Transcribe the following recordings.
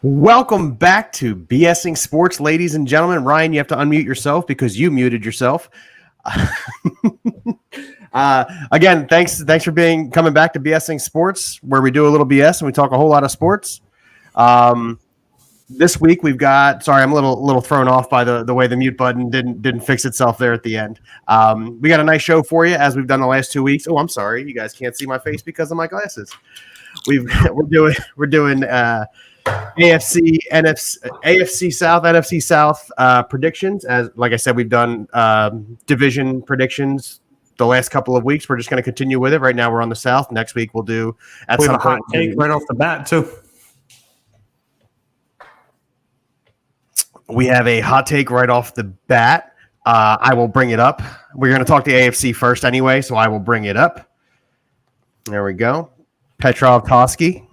Welcome back to BSing Sports, ladies and gentlemen. Ryan, you have to unmute yourself because you muted yourself. Again, thanks for coming back to BSing Sports, where we do a little BS and we talk a whole lot of sports. This week we've got. Sorry, I'm a little thrown off by the way the mute button didn't fix itself there at the end. We got a nice show for you as we've done the last 2 weeks. Oh, I'm sorry, you guys can't see my face because of my glasses. We're doing. AFC South, NFC South predictions. As like I said, we've done division predictions the last couple of weeks. We're just going to continue with it. Right now, we're on the South. Next week, we'll do at some point. Hot take right off the bat too. We have a hot take right off the bat. I will bring it up. We're going to talk the AFC first anyway, so I will bring it up. There we go. Petrov-Toski.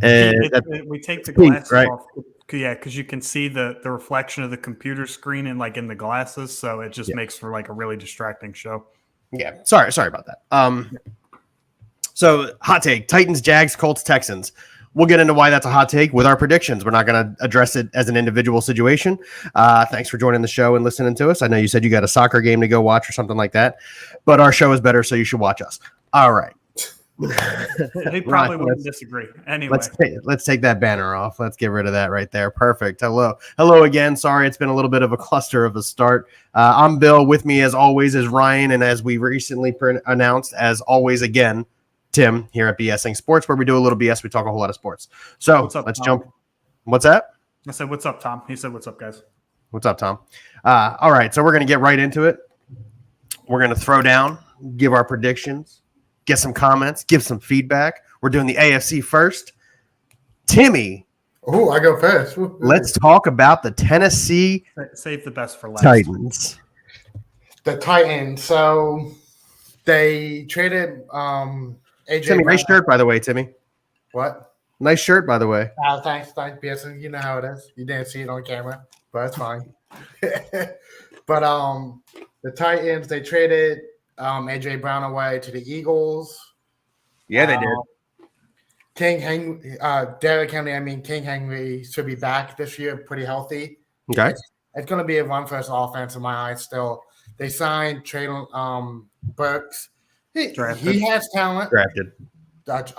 We take the glasses right? off, yeah, because you can see the reflection of the computer screen and in the glasses, so it just makes for a really distracting show. Yeah, sorry about that. So hot take: Titans, Jags, Colts, Texans. We'll get into why that's a hot take with our predictions. We're not going to address it as an individual situation. Thanks for joining the show and listening to us. I know you said you got a soccer game to go watch or something like that, but our show is better, so you should watch us. All right. He probably wouldn't disagree. Anyway, let's take that banner off. Let's get rid of that right there. Perfect. Hello again. Sorry, it's been a little bit of a cluster of a start. I'm Bill. With me, as always, is Ryan, and as we recently announced, as always, again, Tim here at BSing Sports, where we do a little BS. We talk a whole lot of sports. So let's jump. What's that? I said, "What's up, Tom?" He said, "What's up, guys?" What's up, Tom? All right, so we're gonna get right into it. We're gonna throw down, give our predictions. Get some comments, give some feedback. We're doing the AFC first. Timmy. Oh, I go first. Let's talk about the Tennessee Save the best for last. Titans. The Titans. So they traded AJ. Timmy, nice shirt, by the way, Timmy. What? Nice shirt, by the way. Thanks, BSing. You know how it is. You didn't see it on camera, but it's fine. But the Titans, they traded AJ Brown away to the Eagles. Yeah, they did. King Henry should be back this year, pretty healthy. Okay. It's going to be a run-first offense in my eyes still. They signed Traylon Burks. He has talent. Drafted. Drafted.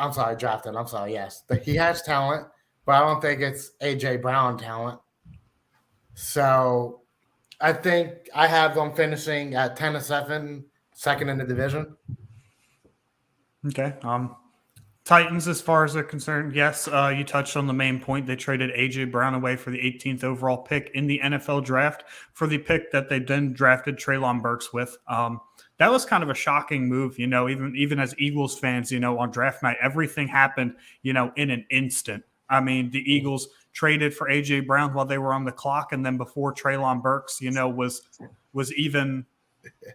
I'm sorry, yes. He has talent, but I don't think it's AJ Brown talent. So I think I have them finishing at 10-7. Second in the division. Okay. Titans, as far as they're concerned, yes, you touched on the main point. They traded A.J. Brown away for the 18th overall pick in the NFL draft for the pick that they then drafted Treylon Burks with. That was kind of a shocking move, even as Eagles fans, on draft night. Everything happened, in an instant. I mean, the Eagles traded for A.J. Brown while they were on the clock, and then before Treylon Burks, was even –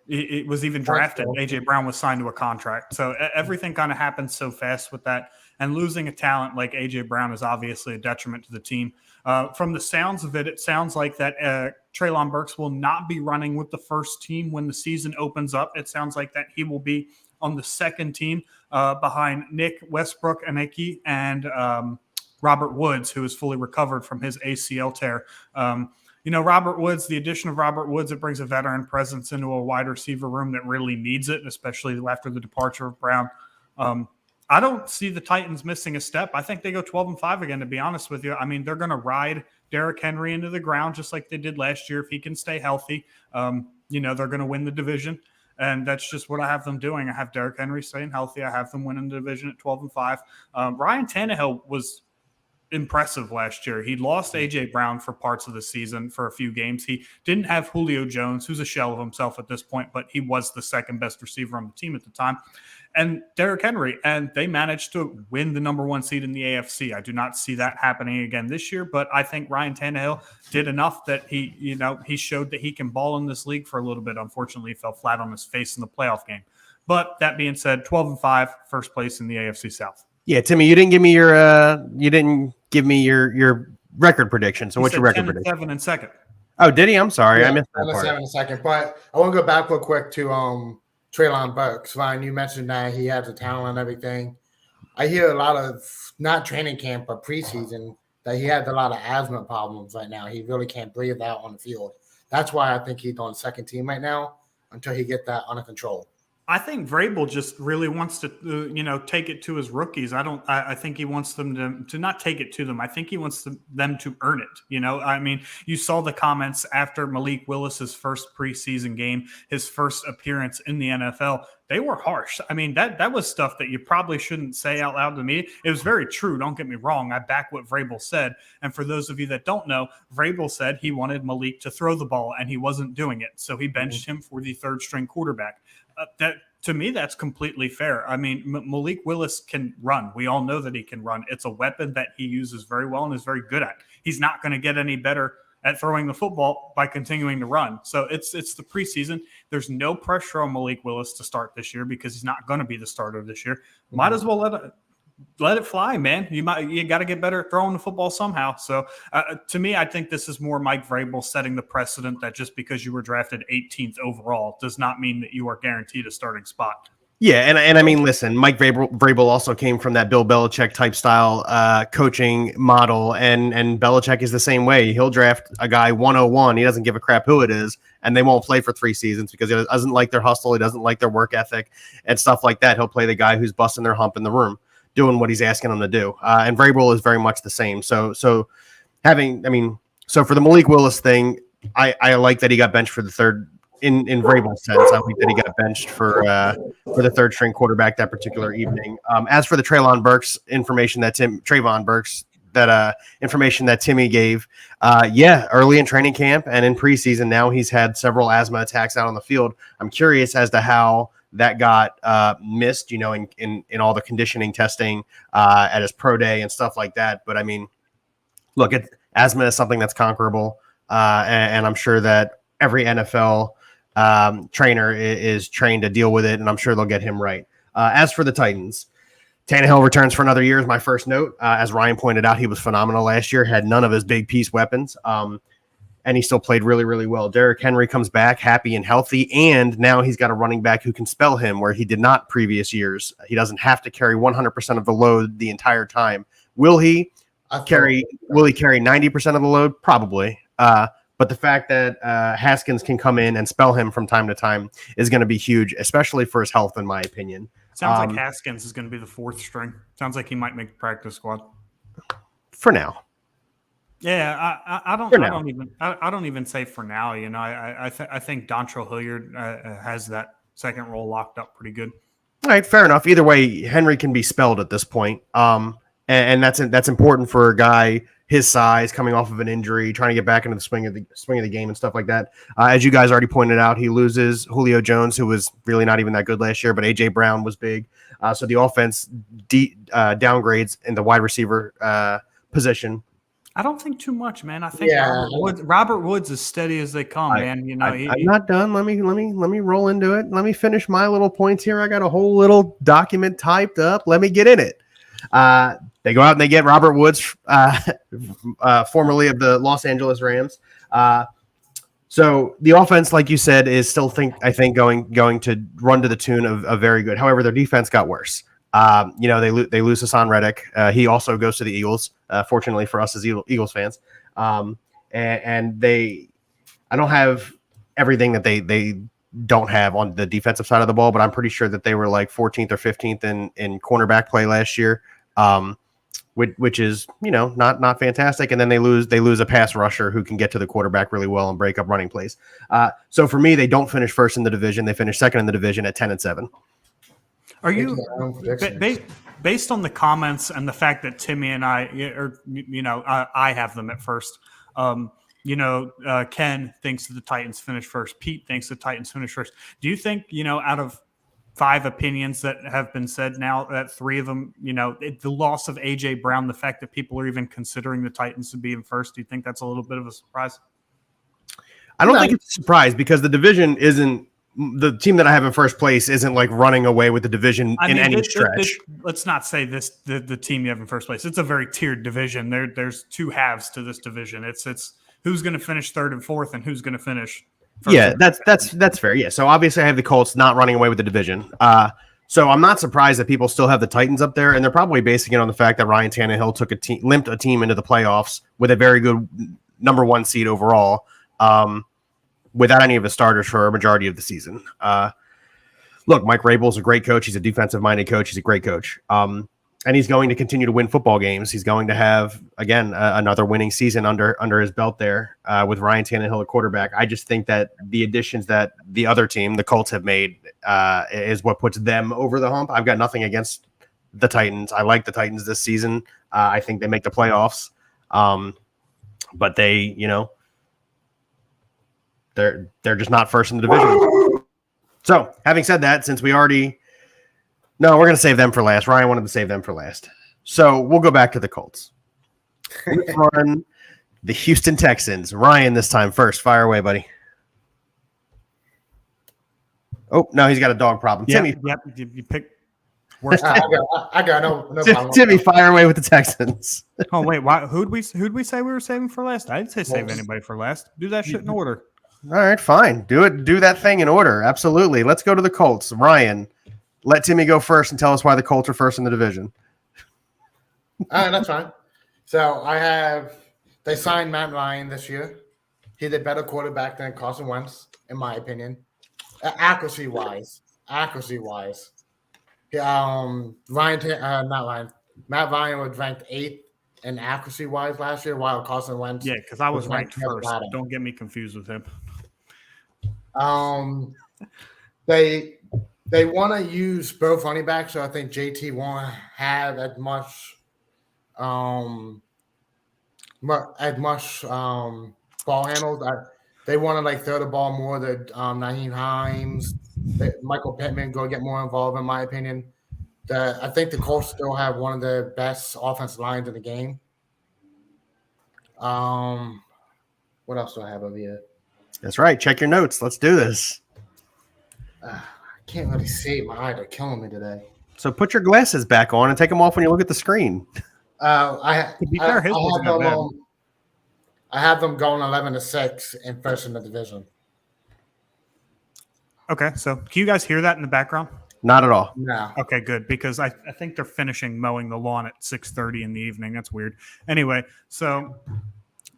it was even drafted. A.J. Brown was signed to a contract. So everything kind of happened so fast with that. And losing a talent like A.J. Brown is obviously a detriment to the team. From the sounds of it sounds like that Treylon Burks will not be running with the first team when the season opens up. It sounds like that he will be on the second team behind Nick Westbrook-Aneke and Robert Woods, who is fully recovered from his ACL tear. Robert Woods, the addition of Robert Woods, it brings a veteran presence into a wide receiver room that really needs it, especially after the departure of Brown. I don't see the Titans missing a step. I think they go 12-5 again, to be honest with you. I mean, they're going to ride Derrick Henry into the ground just like they did last year if he can stay healthy. They're going to win the division, and that's just what I have them doing. I have Derrick Henry staying healthy. I have them winning the division at 12-5. Ryan Tannehill was impressive last year. He lost A.J. Brown for parts of the season for a few games. He didn't have Julio Jones, who's a shell of himself at this point, but he was the second best receiver on the team at the time. And Derrick Henry, and they managed to win the number one seed in the AFC. I do not see that happening again this year, but I think Ryan Tannehill did enough that he showed that he can ball in this league for a little bit. Unfortunately, he fell flat on his face in the playoff game. But that being said, 12-5, first place in the AFC South. Yeah, Timmy, you didn't give me your record prediction. So what's your record prediction? 10-7 in second. Oh, did he? I'm sorry, I missed that part. 10-7 in second. But I want to go back real quick to Treylon Burks. Ryan, you mentioned that he has the talent and everything. I hear a lot of not training camp but preseason that he has a lot of asthma problems right now. He really can't breathe out on the field. That's why I think he's on second team right now until he get that under control. I think Vrabel just really wants to, take it to his rookies. I think he wants them to not take it to them. I think he wants them to earn it. I mean, you saw the comments after Malik Willis's first preseason game, his first appearance in the NFL. They were harsh. I mean, that was stuff that you probably shouldn't say out loud to me. It was very true. Don't get me wrong. I back what Vrabel said. And for those of you that don't know, Vrabel said he wanted Malik to throw the ball, and he wasn't doing it. So he benched him for the third-string quarterback. To me, that's completely fair. I mean, Malik Willis can run. We all know that he can run. It's a weapon that he uses very well and is very good at. He's not going to get any better at throwing the football by continuing to run. So it's the preseason. There's no pressure on Malik Willis to start this year because he's not going to be the starter this year. Might as well let it fly, man. You got to get better at throwing the football somehow. So to me, I think this is more Mike Vrabel setting the precedent that just because you were drafted 18th overall does not mean that you are guaranteed a starting spot. Yeah, and I mean, listen, Mike Vrabel also came from that Bill Belichick type style coaching model, and Belichick is the same way. He'll draft a guy 101. He doesn't give a crap who it is, and they won't play for 3 seasons because he doesn't like their hustle. He doesn't like their work ethic and stuff like that. He'll play the guy who's busting their hump in the room, doing what he's asking them to do. And Vrabel is very much the same. So for the Malik Willis thing, I like that he got benched for the third. In Vrabel's sense, I think that he got benched for the third string quarterback that particular evening. As for the Trayvon Burks information that information that Timmy gave, early in training camp and in preseason, now he's had several asthma attacks out on the field. I'm curious as to how that got missed, in all the conditioning testing at his pro day and stuff like that. But I mean, look, asthma is something that's conquerable, and I'm sure that every NFL trainer is trained to deal with it, and I'm sure they'll get him right. As for the Titans, Tannehill returns for another year is my first note. As Ryan pointed out, he was phenomenal last year, had none of his big piece weapons, and he still played really, really well. Derrick Henry comes back happy and healthy, and now he's got a running back who can spell him where he did not previous years. He doesn't have to carry 100% of the load the entire time. Will he carry 90% of the load? Probably. But the fact that Haskins can come in and spell him from time to time is going to be huge, especially for his health, in my opinion. Sounds like Haskins is going to be the 4th string. Sounds like he might make the practice squad for now. Yeah, I don't even say for now. I think Dontrell Hilliard has that second role locked up pretty good. All right, fair enough. Either way, Henry can be spelled at this point, and that's important for a guy his size, coming off of an injury, trying to get back into the swing of the game and stuff like that. As you guys already pointed out, he loses Julio Jones, who was really not even that good last year, but A.J. Brown was big. So the offense downgrades in the wide receiver position. I don't think too much, man. I think Robert Woods is steady as they come, man. I'm not done. Let me roll into it. Let me finish my little points here. I got a whole little document typed up. Let me get in it. They go out and they get Robert Woods, formerly of the Los Angeles Rams. So the offense, like you said, is still I think going to run to the tune of very good. However, their defense got worse. They lose Hassan Reddick. He also goes to the Eagles. Fortunately for us as Eagles fans, and I don't have everything that they don't have on the defensive side of the ball, but I'm pretty sure that they were like 14th or 15th in cornerback play last year, which is not fantastic. And then they lose a pass rusher who can get to the quarterback really well and break up running plays. So for me, they don't finish first in the division; they finish second in the division at 10-7. Are you based on the comments and the fact that Timmy and I have them at first? Ken thinks that the Titans finish first. Pete thinks the Titans finish first. Do you think, out of 5 opinions that have been said now, that 3 of them, the loss of A.J. Brown, the fact that people are even considering the Titans to be in first, do you think that's a little bit of a surprise? I don't think it's a surprise because the division isn't. The team that I have in first place isn't like running away with the division in any stretch. Let's not say this the team you have in first place. It's a very tiered division. There's 2 halves to this division. It's who's going to finish 3rd and 4th and who's going to finish first. Yeah, that's fair. Yeah. So obviously I have the Colts not running away with the division. So I'm not surprised that people still have the Titans up there, and they're probably basing it on the fact that Ryan Tannehill limped a team into the playoffs with a very good number 1 seed overall, without any of his starters for a majority of the season. Look, Mike Vrabel's a great coach. He's a defensive-minded coach. He's a great coach. And he's going to continue to win football games. He's going to have, again, another winning season under his belt there with Ryan Tannehill at quarterback. I just think that the additions that the other team, the Colts, have made is what puts them over the hump. I've got nothing against the Titans. I like the Titans this season. I think they make the playoffs. But they, they're just not first in the division. So, having said that, since we already... No, we're going to save them for last. Ryan wanted to save them for last. So we'll go back to the Colts. We've run the Houston Texans. Ryan this time first. Fire away, buddy. Oh, no, he's got a dog problem. Timmy. Yep. You pick worst. I got no problem. Timmy, fire away with the Texans. Oh, wait. Who'd we say we were saving for last? I didn't say save anybody for last. Do that shit in order. All right, fine. Do it. Do that thing in order. Absolutely. Let's go to the Colts. Ryan. Let Timmy go first and tell us why the Colts are first in the division. All right, that's fine. So they signed Matt Ryan this year. He's a better quarterback than Carson Wentz, in my opinion. Accuracy wise. Matt Ryan was ranked 8th in accuracy wise last year, while Carson Wentz. Yeah, because I was ranked first. Don't get me confused with him. They want to use both running backs, so I think JT won't have as much ball handles. They want to throw the ball more to Naheem Hines, Michael Pittman go get more involved. In my opinion, I think the Colts still have one of the best offensive lines in the game. What else do I have over here? That's right. Check your notes. Let's do this. Can't really see. My eyes are killing me today. So put your glasses back on and take them off when you look at the screen. I have them going 11-6 and first in the division. Okay, so can you guys hear that in the background? Not at all. No. Okay, good, because I think they're finishing mowing the lawn at 6:30 in the evening. That's weird. Anyway, so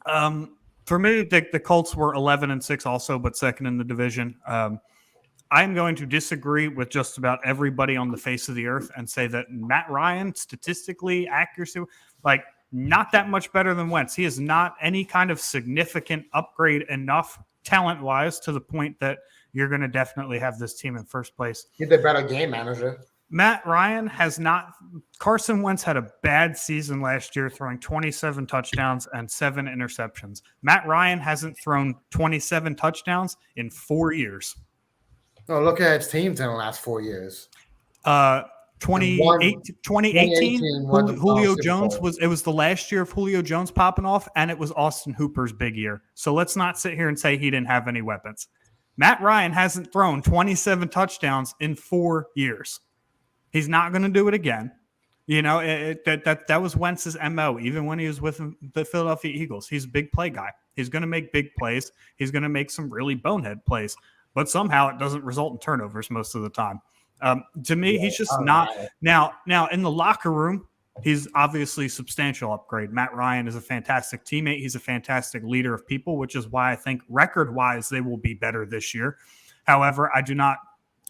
for me, the Colts were 11-6 also, but second in the division. I'm going to disagree with just about everybody on the face of the earth and say that Matt Ryan, statistically, accuracy, not that much better than Wentz. He is not any kind of significant upgrade enough talent-wise to the point that you're going to definitely have this team in first place. He's a better game manager. Matt Ryan has not – Carson Wentz had a bad season last year, throwing 27 touchdowns and 7 interceptions. Matt Ryan hasn't thrown 27 touchdowns in 4 years. No, look at his teams in the last 4 years. 2018 Julio Jones was the last year of Julio Jones popping off, and it was Austin Hooper's big year. So let's not sit here and say he didn't have any weapons. Matt Ryan hasn't thrown 27 touchdowns in 4 years. He's not going to do it again. That was Wentz's MO, even when he was with the Philadelphia Eagles. He's a big play guy. He's going to make big plays. He's going to make some really bonehead plays. But somehow it doesn't result in turnovers most of the time. To me, he's just not. Now, in the locker room, he's obviously a substantial upgrade. Matt Ryan is a fantastic teammate. He's a fantastic leader of people, which is why I think record-wise they will be better this year. However, I do not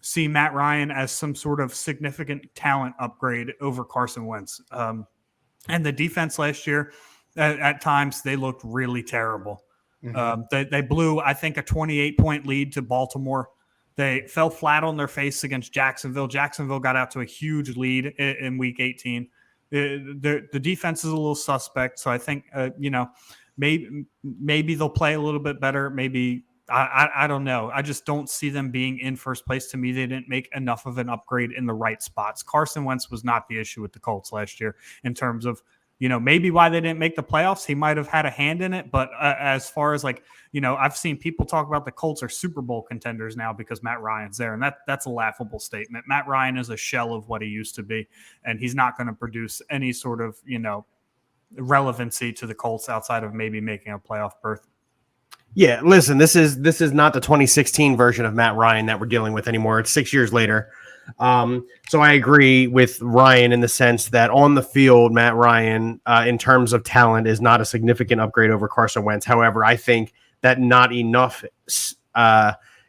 see Matt Ryan as some sort of significant talent upgrade over Carson Wentz. And the defense last year, at times, they looked really terrible. Mm-hmm. They blew, I think, a 28-point lead to Baltimore. They fell flat on their face against Jacksonville. Jacksonville got out to a huge lead in Week 18. The defense is a little suspect, so I think maybe they'll play a little bit better. Maybe I don't know. I just don't see them being in first place. To me, they didn't make enough of an upgrade in the right spots. Carson Wentz was not the issue with the Colts last year in terms of maybe why they didn't make the playoffs. He might have had a hand in it. But as far as I've seen people talk about the Colts are Super Bowl contenders now because Matt Ryan's there. And that's a laughable statement. Matt Ryan is a shell of what he used to be. And he's not going to produce any sort of, relevancy to the Colts outside of maybe making a playoff berth. Yeah, listen, this is not the 2016 version of Matt Ryan that we're dealing with anymore. It's 6 years later. So I agree with Ryan in the sense that on the field, Matt Ryan, in terms of talent, is not a significant upgrade over Carson Wentz. However, I think that not enough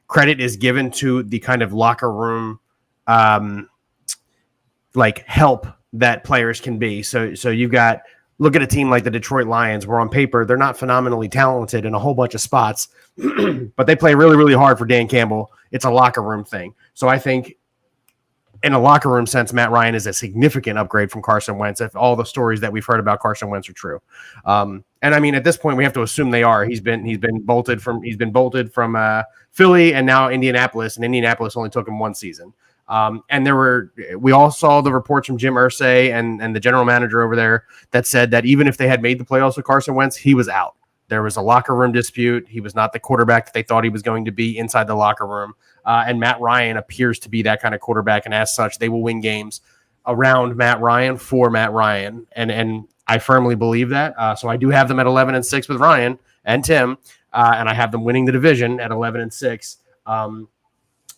credit is given to the kind of locker room help that players can be. So you've got, look at a team like the Detroit Lions, where on paper they're not phenomenally talented in a whole bunch of spots, but they play really, really hard for Dan Campbell. It's a locker room thing. So I think in a locker room sense, Matt Ryan is a significant upgrade from Carson Wentz if all the stories that we've heard about Carson Wentz are true. And I mean, at this point, we have to assume they are. He's been bolted from Philly and now Indianapolis, and Indianapolis only took him one season. And we all saw the reports from Jim Irsay and the general manager over there that said that even if they had made the playoffs with Carson Wentz, he was out. There was a locker room dispute. He was not the quarterback that they thought he was going to be inside the locker room. And Matt Ryan appears to be that kind of quarterback. And as such, they will win games around Matt Ryan for Matt Ryan. And I firmly believe that. So I do have them at 11-6 with Ryan and Tim. And I have them winning the division at 11-6.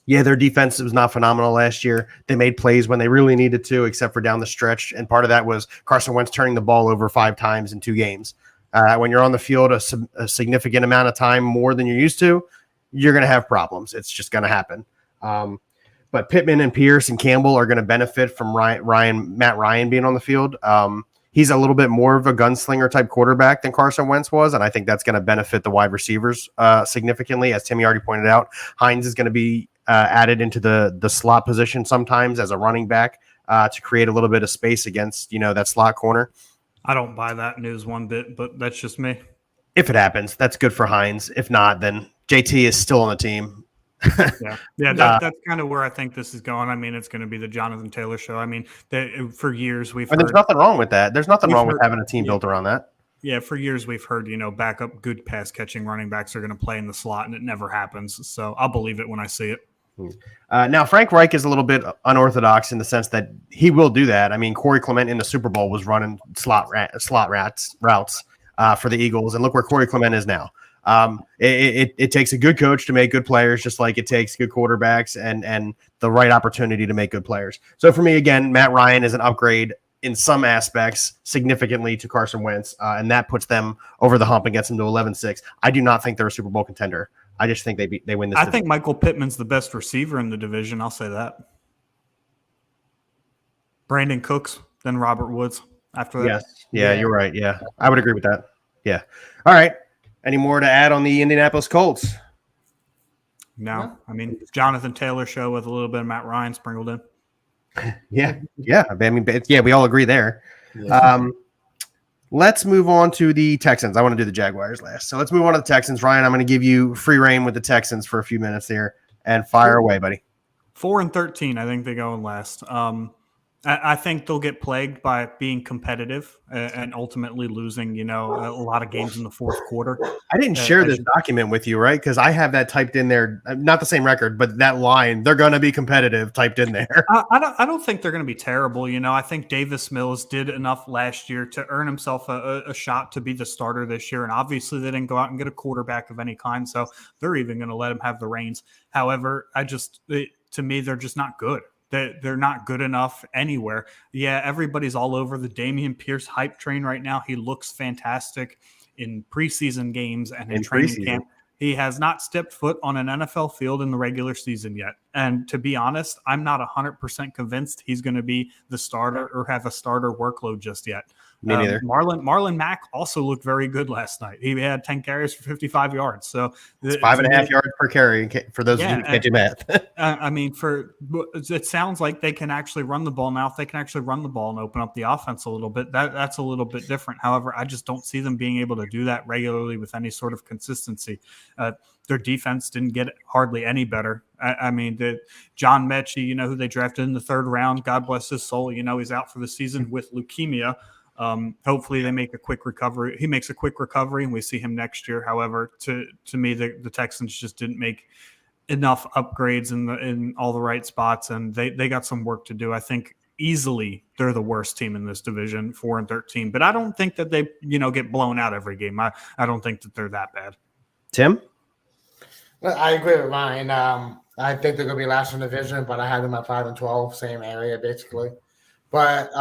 Yeah, their defense was not phenomenal last year. They made plays when they really needed to, except for down the stretch. And part of that was Carson Wentz turning the ball over 5 times in 2 games. When you're on the field a significant amount of time more than you're used to, you're going to have problems. It's just going to happen. But Pittman and Pierce and Campbell are going to benefit from Matt Ryan being on the field. He's a little bit more of a gunslinger type quarterback than Carson Wentz was, and I think that's going to benefit the wide receivers significantly. As Timmy already pointed out, Hines is going to be added into the slot position sometimes as a running back to create a little bit of space against that slot corner. I don't buy that news one bit, but that's just me. If it happens, that's good for Hines. If not, then JT is still on the team. That's kind of where I think this is going. I mean, it's going to be the Jonathan Taylor show. I mean, for years we've heard, there's nothing wrong with that. There's nothing wrong with having a team built around that. Yeah, for years we've heard, backup good pass catching running backs are going to play in the slot, and it never happens. So I'll believe it when I see it. Now, Frank Reich is a little bit unorthodox in the sense that he will do that. I mean, Corey Clement in the Super Bowl was running slot routes for the Eagles, and look where Corey Clement is now. It takes a good coach to make good players, just like it takes good quarterbacks and the right opportunity to make good players. So for me, again, Matt Ryan is an upgrade in some aspects significantly to Carson Wentz, and that puts them over the hump and gets them to 11-6. I do not think they're a Super Bowl contender. I just think they win this. I think Michael Pittman's the best receiver in the division. I'll say that. Brandon Cooks, then Robert Woods after that. Yes. Yeah, you're right. Yeah, I would agree with that. Yeah. All right. Any more to add on the Indianapolis Colts? No. I mean, Jonathan Taylor show with a little bit of Matt Ryan sprinkled in. Yeah. I mean, we all agree there. Yeah. Let's move on to the Texans. I want to do the Jaguars last. So let's move on to the Texans. Ryan, I'm going to give you free reign with the Texans for a few minutes here and fire away, buddy. 4-13, I think they go in last. I think they'll get plagued by being competitive and ultimately losing, a lot of games in the fourth quarter. I didn't share this document with you, right? Because I have that typed in there, not the same record, but that line, they're going to be competitive, typed in there. I don't think they're going to be terrible. I think Davis Mills did enough last year to earn himself a shot to be the starter this year. And obviously they didn't go out and get a quarterback of any kind. So they're even going to let him have the reins. However, to me, they're just not good. They're not good enough anywhere. Yeah, everybody's all over the Dameon Pierce hype train right now. He looks fantastic in preseason games and in training camp. He has not stepped foot on an NFL field in the regular season yet. And to be honest, I'm not 100% convinced he's going to be the starter or have a starter workload just yet. Me neither. Marlon Mack also looked very good last night. He had 10 carries for 55 yards. So it's 5.5 yards per carry for those of you who can't do math. I mean, it sounds like they can actually run the ball now. If they can actually run the ball and open up the offense a little bit, that's a little bit different. However, I just don't see them being able to do that regularly with any sort of consistency. Their defense didn't get hardly any better. I mean, John Mechie, who they drafted in the 3rd round, God bless his soul, he's out for the season with leukemia. Hopefully they make a quick recovery. He makes a quick recovery and we see him next year. However, to me, the Texans just didn't make enough upgrades in all the right spots, and they got some work to do. I think easily they're the worst team in this division, 4-13, but I don't think that they, get blown out every game. I don't think that they're that bad. Tim? I agree with Ryan. I think they're going to be last in the division, but I had them at 5-12, same area basically. But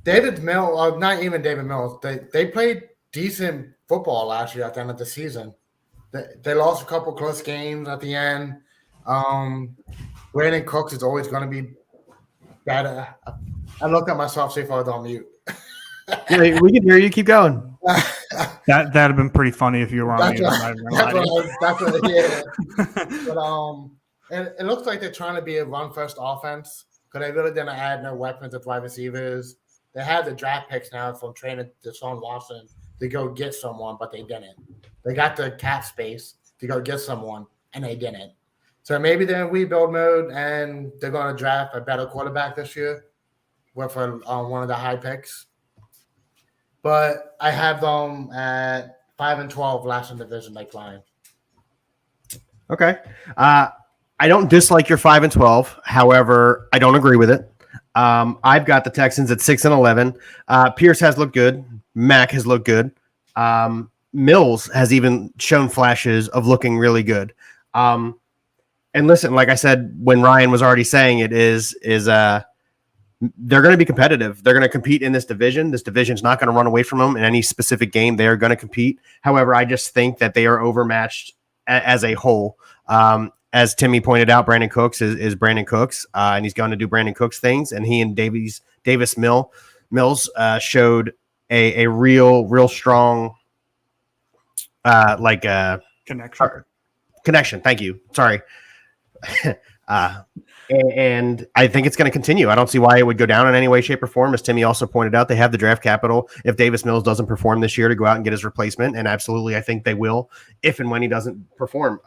David Mills, not even David Mills, they played decent football last year at the end of the season. They lost a couple close games at the end. Brandon Cooks is always going to be better. I looked at myself, see if I was on mute. Yeah, we can hear you. Keep going. That'd have been pretty funny if you were on mute. That's what it is. But it looks like they're trying to be a run-first offense because they really didn't add no weapons at wide receivers. They have the draft picks now from training Deshaun Watson to go get someone, but they didn't. They got the cap space to go get someone, and they didn't. So maybe they're in rebuild mode, and they're going to draft a better quarterback this year with one of the high picks. But I have them at 5-12 last in the division, like Ryan. Okay. I don't dislike your 5-12. However, I don't agree with it. I've got the Texans at 6-11. Pierce has looked good. Mack has looked good. Mills has even shown flashes of looking really good. And listen, like I said, when Ryan was already saying it they're going to be competitive. They're going to compete in this division. This division's not going to run away from them in any specific game. They are going to compete. However, I just think that they are overmatched as a whole. As Timmy pointed out, Brandon Cooks is Brandon Cooks, and he's going to do Brandon Cooks things. And he and Davis Mills showed a real strong connection. Thank you. Sorry. And I think it's going to continue. I don't see why it would go down in any way, shape, or form. As Timmy also pointed out, they have the draft capital if Davis Mills doesn't perform this year to go out and get his replacement. And absolutely, I think they will if and when he doesn't perform.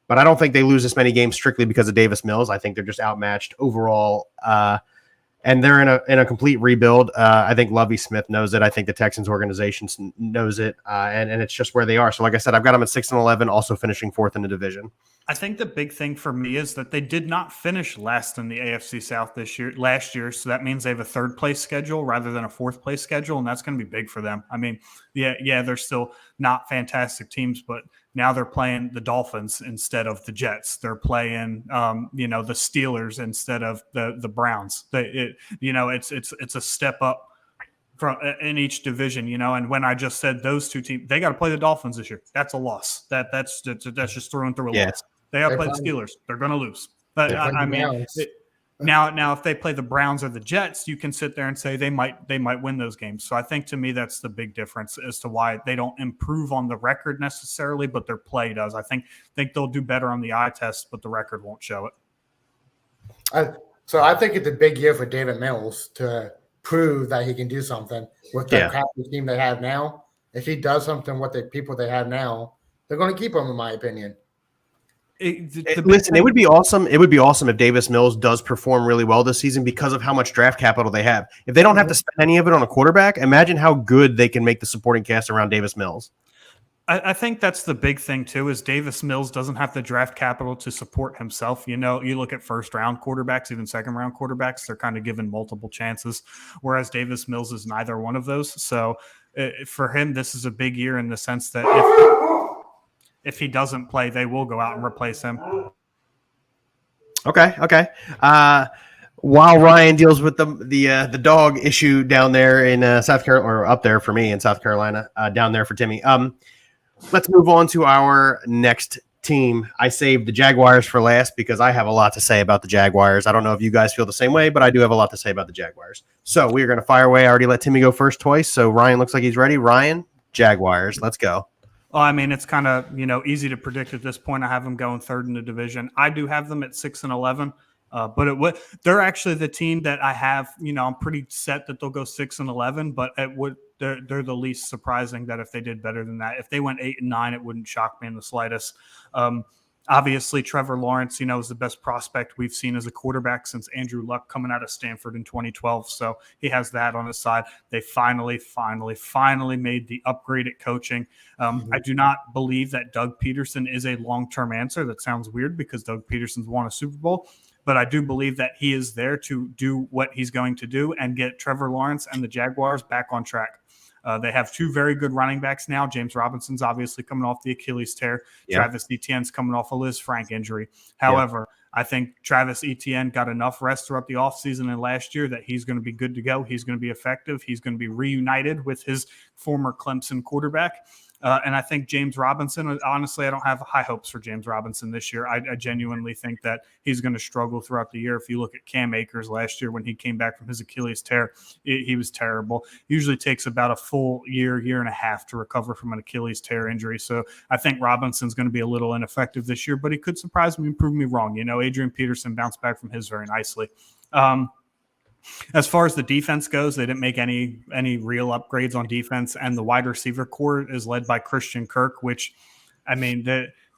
But I don't think they lose this many games strictly because of Davis Mills. I think they're just outmatched overall. And they're in a complete rebuild. I think Lovie Smith knows it. I think the Texans organization knows it. And it's just where they are. So like I said, I've got them at 6-11, also finishing fourth in the division. I think the big thing for me is that they did not finish last in the AFC South last year. So that means they have a third place schedule rather than a fourth place schedule. And that's going to be big for them. I mean, yeah, they're still not fantastic teams, but now they're playing the Dolphins instead of the Jets. They're playing, the Steelers instead of the Browns. It's a step up from in each division, and when I just said those two teams, they got to play the Dolphins this year. That's a loss. That's just throwing through a loss. They got to play the Steelers. They're going to lose. But now if they play the Browns or the Jets, you can sit there and say they might win those games. So I think to me that's the big difference as to why they don't improve on the record necessarily, but their play does. I think they'll do better on the eye test, but the record won't show it. So I think it's a big year for David Mills to prove that he can do something with the crappy team they have now. If he does something with the people they have now, they're going to keep him, in my opinion. Listen, it would be awesome. It would be awesome if Davis Mills does perform really well this season because of how much draft capital they have. If they don't have to spend any of it on a quarterback, imagine how good they can make the supporting cast around Davis Mills. I think that's the big thing too, is Davis Mills doesn't have the draft capital to support himself. You look at first round quarterbacks, even second round quarterbacks, they're kind of given multiple chances, whereas Davis Mills is neither one of those. So for him, this is a big year in the sense that if he doesn't play, they will go out and replace him. Okay. While Ryan deals with the dog issue down there in South Carolina, or up there for me in South Carolina, down there for Timmy. Let's move on to our next team. I saved the Jaguars for last because I have a lot to say about the Jaguars. I don't know if you guys feel the same way, but I do have a lot to say about the Jaguars. So we're going to fire away. I already let Timmy go first twice, so Ryan looks like he's ready. Ryan, Jaguars, let's go. Well, I mean, it's kind of, easy to predict at this point. I have them going third in the division. I do have them at 6-11. But they're actually the team that I have, I'm pretty set that they'll go 6-11, but they're the least surprising that if they did better than that. If they went 8-9, it wouldn't shock me in the slightest. Obviously, Trevor Lawrence, is the best prospect we've seen as a quarterback since Andrew Luck coming out of Stanford in 2012. So he has that on his side. They finally made the upgrade at coaching. I do not believe that Doug Peterson is a long-term answer. That sounds weird because Doug Peterson's won a Super Bowl. But I do believe that he is there to do what he's going to do and get Trevor Lawrence and the Jaguars back on track. They have two very good running backs now. James Robinson's obviously coming off the Achilles tear. Yeah. Travis Etienne's coming off a Liz Frank injury. However, I think Travis Etienne got enough rest throughout the offseason and last year that he's going to be good to go. He's going to be effective. He's going to be reunited with his former Clemson quarterback. And I think James Robinson, honestly, I don't have high hopes for James Robinson this year. I genuinely think that he's going to struggle throughout the year. If you look at Cam Akers last year when he came back from his Achilles tear, he was terrible. Usually takes about a full year and a half to recover from an Achilles tear injury. So I think Robinson's going to be a little ineffective this year, but he could surprise me and prove me wrong. Adrian Peterson bounced back from his very nicely. As far as the defense goes, they didn't make any real upgrades on defense, and the wide receiver core is led by Christian Kirk, which, I mean,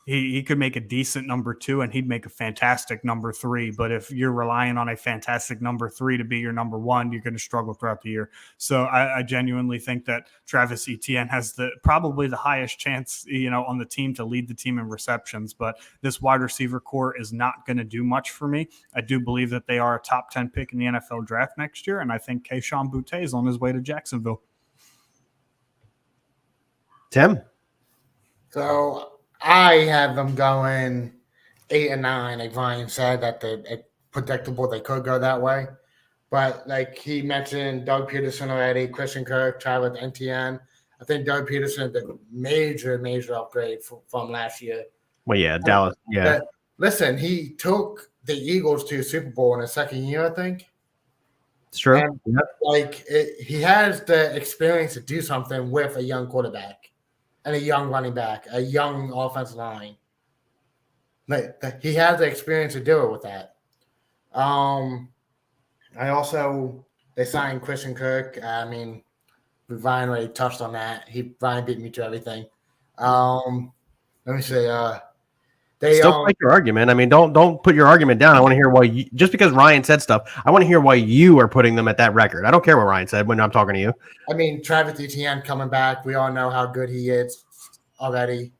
he could make a decent number 2 and he'd make a fantastic number 3. But if you're relying on a fantastic number 3 to be your number 1, you're going to struggle throughout the year. So I genuinely think that Travis Etienne has probably the highest chance, on the team to lead the team in receptions. But this wide receiver core is not going to do much for me. I do believe that they are a top 10 pick in the NFL draft next year. And I think Kayshon Boutte is on his way to Jacksonville. Tim? So I have them going 8 and 9. Like Ryan said, that it's predictable they could go that way. But like he mentioned, Doug Peterson already, Christian Kirk, Travis Etienne. I think Doug Peterson is a major upgrade from last year. Well, yeah, Dallas. Yeah. But listen, he took the Eagles to a Super Bowl in his second year, I think. It's true. And, he has the experience to do something with a young quarterback. And a young running back, a young offensive line. He has the experience to do it with that. They signed Christian Kirk. I mean, Ryan already touched on that. Ryan beat me to everything. Let me see. They still make your argument. I mean, don't put your argument down. I want to hear why. Just because Ryan said stuff, I want to hear why you are putting them at that record. I don't care what Ryan said when I'm talking to you. I mean, Travis Etienne coming back. We all know how good he is already.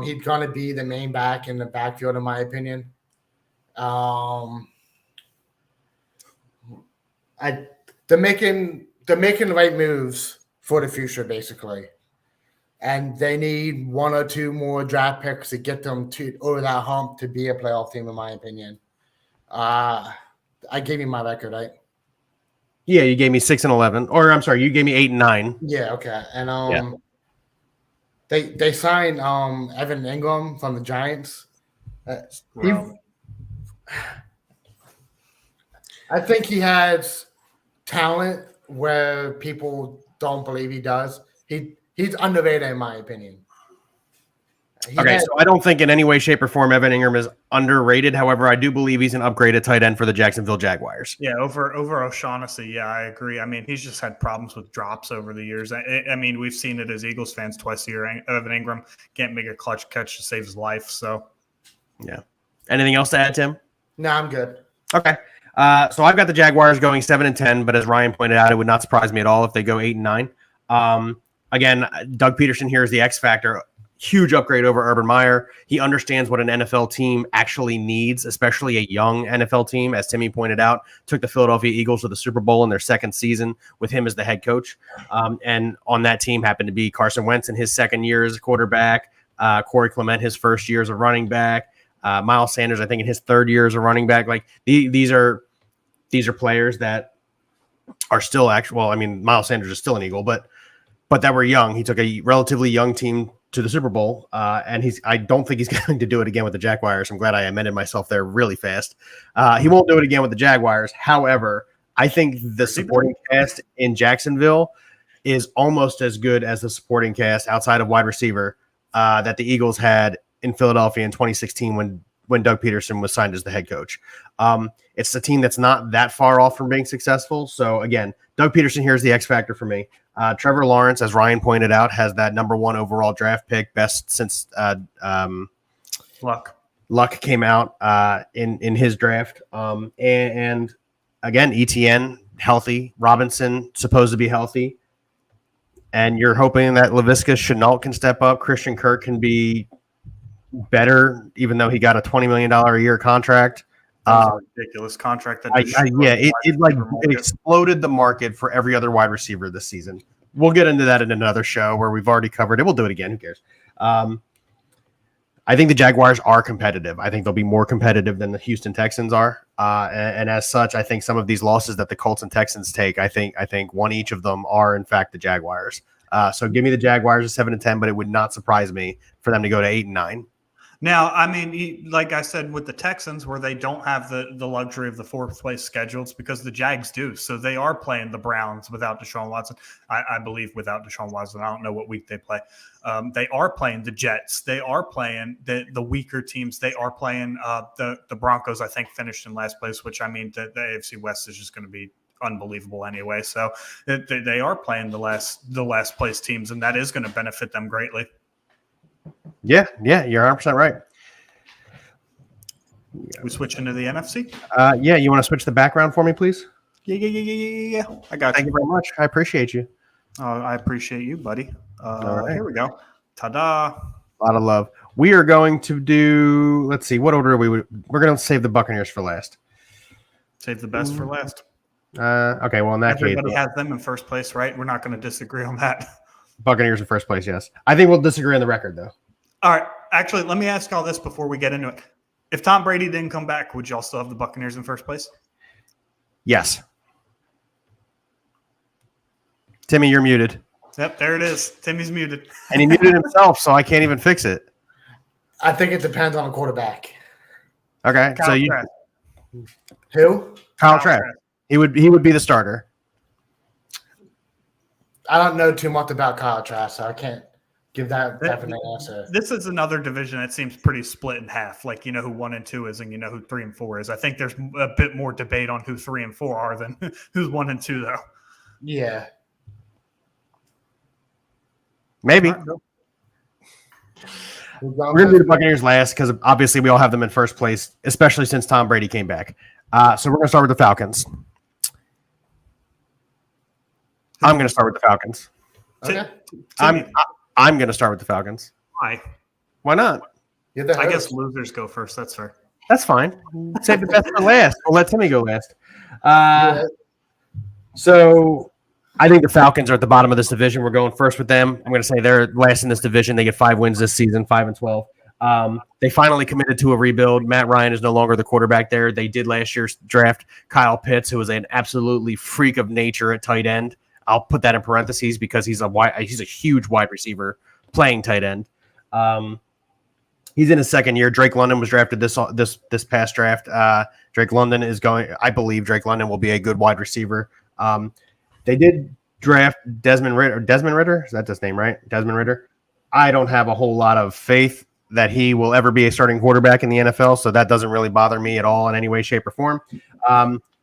He's going to be the main back in the backfield, in my opinion. They're making the right moves for the future, basically. And they need 1 or 2 more draft picks to get them over that hump to be a playoff team, in my opinion. I gave you my record, right? Yeah, you gave me 6 and 11. Or I'm sorry, you gave me 8 and 9. Yeah, okay. And they signed Evan Ingram from the Giants. I think he has talent where people don't believe he does. He's underrated, in my opinion. So I don't think in any way, shape, or form Evan Ingram is underrated. However, I do believe he's an upgraded tight end for the Jacksonville Jaguars. Yeah, over O'Shaughnessy. Yeah, I agree. I mean, he's just had problems with drops over the years. I mean, we've seen it as Eagles fans twice a year. Evan Ingram can't make a clutch catch to save his life. So, yeah. Anything else to add, Tim? No, I'm good. Okay. So I've got the Jaguars going 7 and 10, but as Ryan pointed out, it would not surprise me at all if they go 8 and 9. Again, Doug Peterson here is the X factor. Huge upgrade over Urban Meyer. He understands what an NFL team actually needs, especially a young NFL team. As Timmy pointed out, took the Philadelphia Eagles to the Super Bowl in their second season with him as the head coach. And on that team happened to be Carson Wentz in his second year as a quarterback, Corey Clement his first year as a running back, Miles Sanders, I think, in his third year as a running back. Like these are players that are still actual. Well, I mean, Miles Sanders is still an Eagle, but that were young. He took a relatively young team to the Super Bowl, and I don't think he's going to do it again with the Jaguars. I'm glad I amended myself there really fast. He won't do it again with the Jaguars. However, I think the supporting cast in Jacksonville is almost as good as the supporting cast outside of wide receiver that the Eagles had in Philadelphia in 2016 when Doug Peterson was signed as the head coach. It's a team that's not that far off from being successful. So again, Doug Peterson here is the X factor for me. Trevor Lawrence, as Ryan pointed out, has that number 1 overall draft pick, best since Luck came out in his draft. And again, ETN healthy, Robinson supposed to be healthy, and you're hoping that Laviska Shenault can step up. Christian Kirk can be better, even though he got a $20 million a year contract. Ridiculous contract. It exploded the market for every other wide receiver this season. we'll get into that in another show where we've already covered it. We'll do it again. Who cares? I think the Jaguars are competitive. I think they'll be more competitive than the Houston Texans are. And as such, I think some of these losses that the Colts and Texans take, I think one each of them are, in fact, the Jaguars. So give me the Jaguars at 7-10, but it would not surprise me for them to go to 8-9. Now, I mean, like I said with the Texans, where they don't have the luxury of the fourth place schedules because the Jags do. So they are playing the Browns without Deshaun Watson. I believe without Deshaun Watson. I don't know what week they play. They are playing the Jets. They are playing the weaker teams. They are playing the Broncos, I think, finished in last place, which, I mean, the AFC West is just going to be unbelievable anyway. So they are playing the last place teams, and that is going to benefit them greatly. Yeah, you're 100% right. We switch into the NFC? Yeah, you want to switch the background for me, please? Yeah. I got you. Thank you very much. I appreciate you. I appreciate you, buddy. All right. Here we go. Ta-da. A lot of love. We are going to do, let's see, what order we're going to save the Buccaneers for last. Save the best for last. Okay, well, in that Everybody case, has them in first place, right? We're not going to disagree on that. Buccaneers in first place, yes. I think we'll disagree on the record, though. All right. Actually, let me ask y'all this before we get into it. If Tom Brady didn't come back, would y'all still have the Buccaneers in first place? Yes. Timmy, you're muted. Yep, there it is. Timmy's muted. And he muted himself, so I can't even fix it. I think it depends on the quarterback. Okay, Kyle so you Trask. Who? Kyle Trask. He would be the starter. I don't know too much about Kyle Trask, so I can't give that definite answer. This is another division that seems pretty split in half. Like, you know who 1 and 2 is, and you know who 3 and 4 is. I think there's a bit more debate on who 3 and 4 are than who's 1 and 2, though. Yeah. Maybe. We're going to do the Buccaneers last because obviously we all have them in first place, especially since Tom Brady came back. So we're going to start with the Falcons. I'm going to start with the Falcons. Okay. I'm going to start with the Falcons. Why? Why not? I guess losers go first. That's fair. That's fine. Save the best for last. We'll let Timmy go last. So I think the Falcons are at the bottom of this division. We're going first with them. I'm going to say they're last in this division. They get 5 wins this season, 5-12. They finally committed to a rebuild. Matt Ryan is no longer the quarterback there. They did last year's draft Kyle Pitts, who was an absolutely freak of nature at tight end. I'll put that in parentheses because he's a huge wide receiver playing tight end. He's in his second year. Drake London was drafted this past draft. I believe Drake London will be a good wide receiver. They did draft Desmond Ritter. Desmond Ritter? Is that his name, right? Desmond Ritter. I don't have a whole lot of faith that he will ever be a starting quarterback in the NFL, so that doesn't really bother me at all in any way, shape, or form.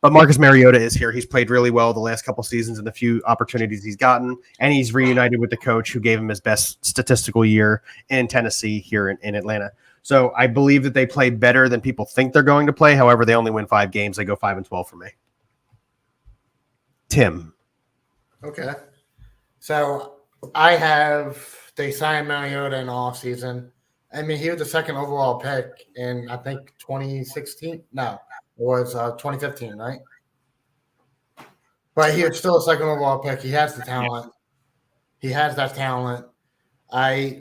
But Marcus Mariota is here. He's played really well the last couple seasons in the few opportunities he's gotten, and he's reunited with the coach who gave him his best statistical year in Tennessee here in Atlanta. So I believe that they play better than people think they're going to play. However, they only win 5 games. They go 5-12 for me. Tim. Okay. So they signed Mariota in the offseason. I mean, he was the second overall pick in, I think, 2016. No, it was 2015, right? But he was still a second overall pick. He has the talent. He has that talent. They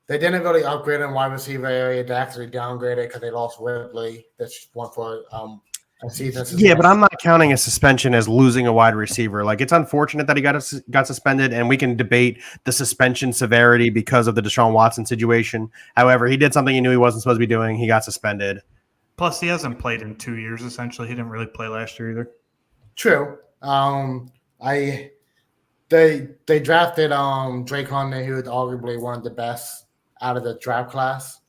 didn't really upgrade in wide receiver area. They actually downgraded because they lost Whitley. That's one for a season. Yeah, but I'm not counting a suspension as losing a wide receiver. Like, it's unfortunate that he got suspended, and we can debate the suspension severity because of the Deshaun Watson situation. However, he did something he knew he wasn't supposed to be doing. He got suspended. Plus, he hasn't played in 2 years, essentially. He didn't really play last year either. True. They drafted Drake London, who is arguably one of the best out of the draft class.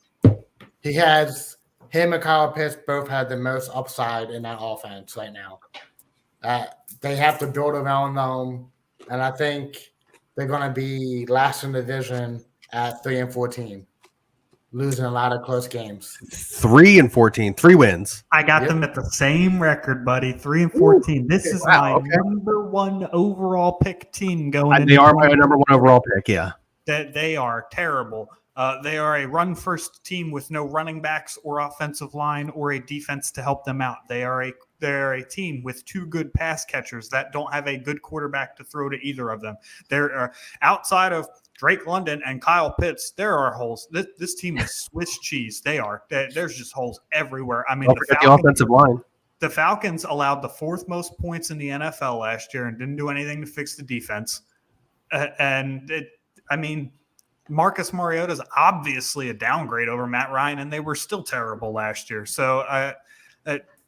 Him and Kyle Pitts both had the most upside in that offense right now. They have to build around them, and I think they're going to be last in the division at 3-14, losing a lot of close games. 3-14, 3 wins. I got them at the same record, buddy. 3-14. This is my number 1 overall pick team going. They are my number 1 overall pick. Yeah, they are terrible. They are a run-first team with no running backs or offensive line or a defense to help them out. They're a team with 2 good pass catchers that don't have a good quarterback to throw to either of them. They're outside of Drake London and Kyle Pitts, there are holes. This team is Swiss cheese. There's just holes everywhere. I mean, the offensive line. The Falcons allowed the 4th most points in the NFL last year and didn't do anything to fix the defense. Marcus Mariota is obviously a downgrade over Matt Ryan, and they were still terrible last year. So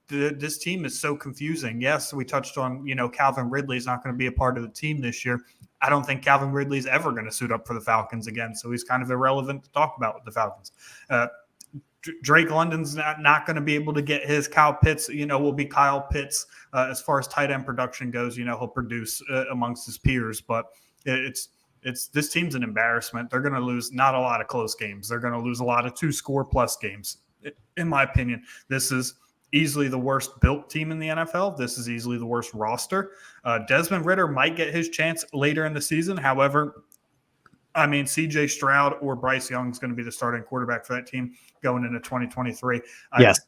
this team is so confusing. Yes, we touched on, Calvin Ridley is not going to be a part of the team this year. I don't think Calvin Ridley is ever going to suit up for the Falcons again, so he's kind of irrelevant to talk about with the Falcons. Drake London's not going to be able to get his. Kyle Pitts, will be Kyle Pitts. As far as tight end production goes, he'll produce amongst his peers, but it's this team's an embarrassment. They're going to lose not a lot of close games. They're going to lose a lot of 2-score plus games. In my opinion, this is easily the worst built team in the NFL. This is easily the worst roster. Desmond Ridder might get his chance later in the season. However, CJ Stroud or Bryce Young is going to be the starting quarterback for that team going into 2023. Yes.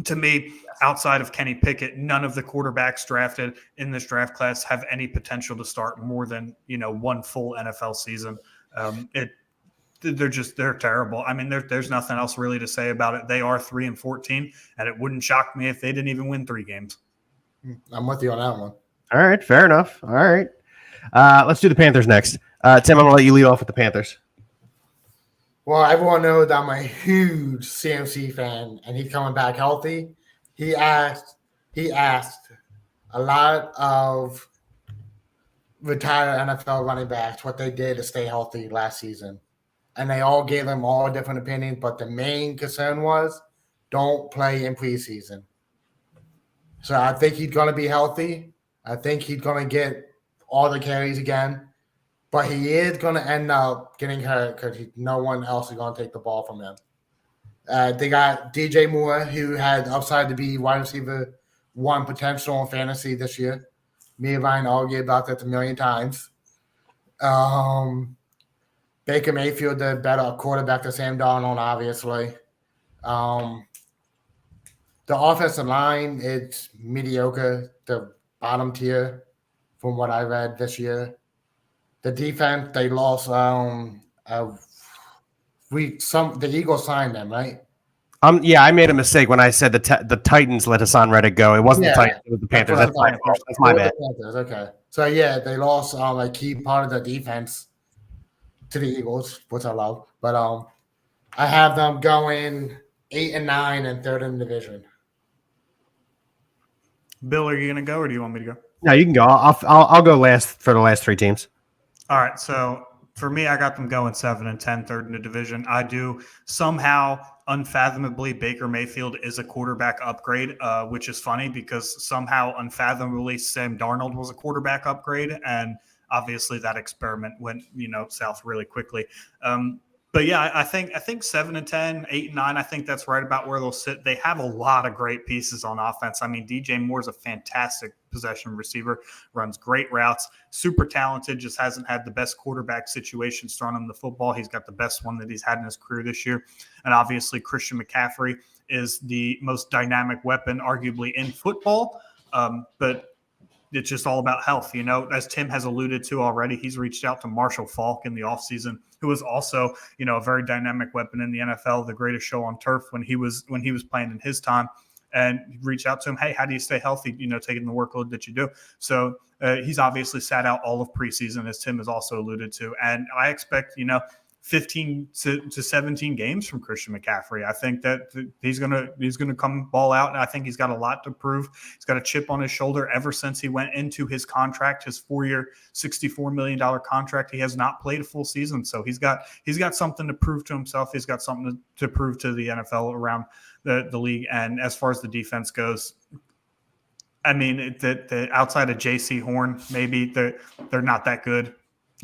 To me, outside of Kenny Pickett, none of the quarterbacks drafted in this draft class have any potential to start more than, 1 full NFL season. They're terrible. There's nothing else really to say about it. They are 3-14, and it wouldn't shock me if they didn't even win 3 games. I'm with you on that one. All right, fair enough. All right, let's do the Panthers next. Tim, I'm gonna let you lead off with the Panthers. Well, everyone knows I'm a huge CMC fan, and he's coming back healthy. He asked a lot of retired NFL running backs what they did to stay healthy last season. And they all gave him all different opinions, but the main concern was don't play in preseason. So I think he's going to be healthy. I think he's going to get all the carries again. But he is going to end up getting hurt because no one else is going to take the ball from him. They got DJ Moore, who had upside to be wide receiver 1 potential in fantasy this year. Me and Ryan argued about that a million times. Baker Mayfield, the better quarterback than Sam Darnold, obviously. The offensive line, it's mediocre, the bottom tier from what I read this year. The defense, they lost. The Eagles signed them, right? Yeah, I made a mistake when I said the Titans let Hassan Reddick go. It wasn't the Titans, it was the Panthers. That's my bad. Okay. So, yeah, they lost a key part of the defense to the Eagles, which I love. But I have them going 8-9 and 3rd in the division. Bill, are you going to go or do you want me to go? No, you can go. I'll go last for the last 3 teams. All right, so for me, I got them going 7-10, 3rd in the division. I do somehow, unfathomably, Baker Mayfield is a quarterback upgrade, which is funny because somehow, unfathomably, Sam Darnold was a quarterback upgrade, and obviously that experiment went, south really quickly. But yeah, I think 7-10, 8-9. I think that's right about where they'll sit. They have a lot of great pieces on offense. DJ Moore's a fantastic possession receiver, runs great routes, super talented, just hasn't had the best quarterback situations thrown him the football. He's got the best one that he's had in his career this year. And obviously Christian McCaffrey is the most dynamic weapon arguably in football. But it's just all about health. As Tim has alluded to already, he's reached out to Marshall Faulk in the offseason, who was also, a very dynamic weapon in the NFL, the greatest show on turf when he was playing in his time, and reach out to him. Hey, how do you stay healthy? Taking the workload that you do. So he's obviously sat out all of preseason, as Tim has also alluded to. And I expect, 15 to 17 games from Christian McCaffrey. I think that he's gonna come ball out, and I think he's got a lot to prove. He's got a chip on his shoulder ever since he went into his contract, his 4-year, $64 million contract. He has not played a full season, so he's got something to prove to himself. He's got something to prove to the NFL around the league. And as far as the defense goes, the outside of J.C. Horn, maybe they're not that good.